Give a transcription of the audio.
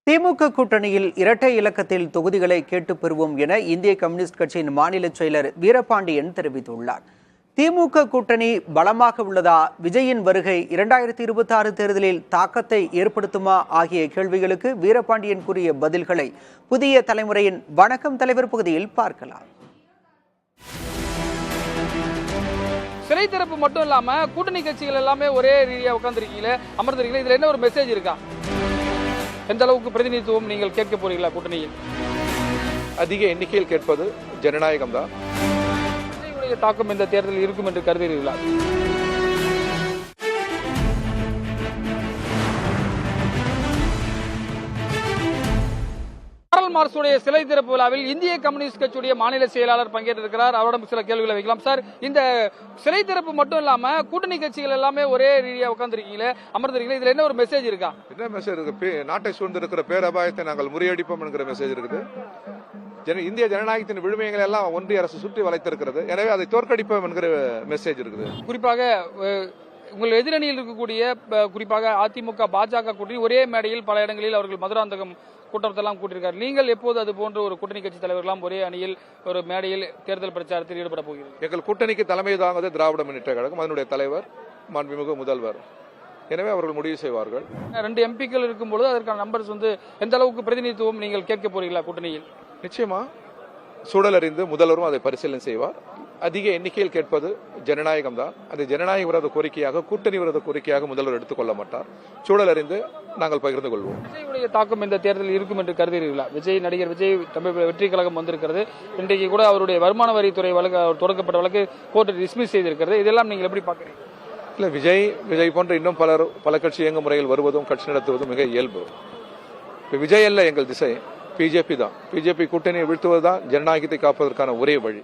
திமுக கூட்டணியில் இரட்டை இலக்கத்தில் தொகுதிகளை கேட்டுப் பெறுவோம் என இந்திய கம்யூனிஸ்ட் கட்சியின் மாநில செயலர் வீரபாண்டியன் தெரிவித்துள்ளார். திமுக கூட்டணி பலமாக உள்ளதா, விஜயின் வருகை 2026 தேர்தலில் தாக்கத்தை ஏற்படுத்துமா ஆகிய கேள்விகளுக்கு வீரபாண்டியன் கூறிய பதில்களை புதிய தலைமுறையின் வணக்கம் தலைவர் பகுதியில் பார்க்கலாம். சிலை திறப்பு மட்டும் இல்லாம கூட்டணி கட்சிகள் எல்லாமே ஒரே ரீதியா உட்கார்ந்துருக்கீங்களே, அமர்ந்திருக்கீங்களே, இதுல என்ன ஒரு மெசேஜ் இருக்கா? எந்த அளவுக்கு பிரதிநிதித்துவம் நீங்கள் கேட்க போறீங்களா கூட்டணியில்? அதிக எண்ணிக்கையில் கேட்பது ஜனநாயகம் தான். தாக்கம் இந்த தேர்தலில் இருக்கும் என்று கருதுகிறீர்களா? கார்ல் மார்க்ஸுடைய சிலை திறப்பு விழாவில் இந்திய கம்யூனிஸ்ட் கட்சியுடைய மாநில செயலாளர் பங்கேற்றிருக்கிறார். அவரிடம் சில கேள்விகளை வைக்கலாம். சார், இந்த சிலை திறப்பு மட்டும் இல்லாம கூட்டணி கட்சிகள் எல்லாமே ஒரே ரீதியா உட்கார்ந்துருக்கீங்களே, அமர்ந்திருக்கீங்களே, இதுல என்ன ஒரு மெசேஜ் இருக்கா? என்ன மெசேஜ் இருக்கு? நாட்டை சூழ்ந்திருக்கிற பேரபாயத்தை நாங்கள் முறியடிப்போம் என்கிற மெசேஜ் இருக்குது. இந்திய ஜனநாயகத்தின் விழுமைகளை எல்லாம் ஒன்றிய அரசு சுற்றி வளைத்திருக்கிறது. எனவே அதை தோற்கடிப்போம் என்கிற மெசேஜ் இருக்குது. குறிப்பாக உங்கள் எதிரணியில் இருக்கக்கூடிய குறிப்பாக அதிமுக பாஜக கூட்டணி ஒரே மேடையில் பல இடங்களில் அவர்கள் மதுராந்தகம் கூட்டத்தெல்லாம் கூட்டியிருக்காரு. நீங்கள் எப்போது அது போன்ற ஒரு கூட்டணி கட்சி தலைவர்களாம் ஒரே அணியில் ஒரு மேடையில் தேர்தல் பிரச்சாரத்தில் ஈடுபட போகிறது? எங்கள் கூட்டணிக்கு தலைமை தாங்குவது திராவிட முன்னேற்ற கழகம், அதனுடைய தலைவர் மாண்புமிகு முதல்வர். எனவே அவர்கள் முடிவு செய்வார்கள். 2 எம்பிக்கள் இருக்கும்போது அதற்கான நம்பர்ஸ் எந்த அளவுக்கு பிரதிநிதித்துவம் நீங்கள் கேட்க போறீங்களா கூட்டணியில்? நிச்சயமா சூழல் அறிந்து முதல்வரும் அதை பரிசீலனை செய்வார். அதிக எண்ணிக்கையில் கேட்பது ஜனநாயகம் தான். அது ஜனநாயக விரோத கோரிக்கையாக, கூட்டணி விரோத கோரிக்கையாக முதல்வர் எடுத்துக்கொள்ள மாட்டார். சூழல் அறிந்து நாங்கள் பகிர்ந்து கொள்வோம். விஜயுடைய தாக்கம் இந்த தேர்தலில் இருக்கும் என்று கருதுகிறீர்களா? நடிகர் விஜய் தமிழ் வெற்றி கழகம் வந்திருக்கிறது. இன்றைக்கு கூட அவருடைய வருமான வரித்துறை வழக்கு, தொடக்கப்பட்ட வழக்கு கோர்ட் டிஸ்மிஸ் செய்திருக்கிறது. இதெல்லாம் நீங்கள் எப்படி பார்க்கிறீங்க? இல்ல, விஜய் போன்ற இன்னும் பல கட்சி இயங்கும் முறையில் வருவதும் கட்சி நடத்துவதும் மிக இயல்பு. விஜய் அல்ல எங்கள் திசை, பிஜேபி தான். பிஜேபி கூட்டணியை வீழ்த்துவதுதான் ஜனநாயகத்தை காப்பதற்கான ஒரே வழி.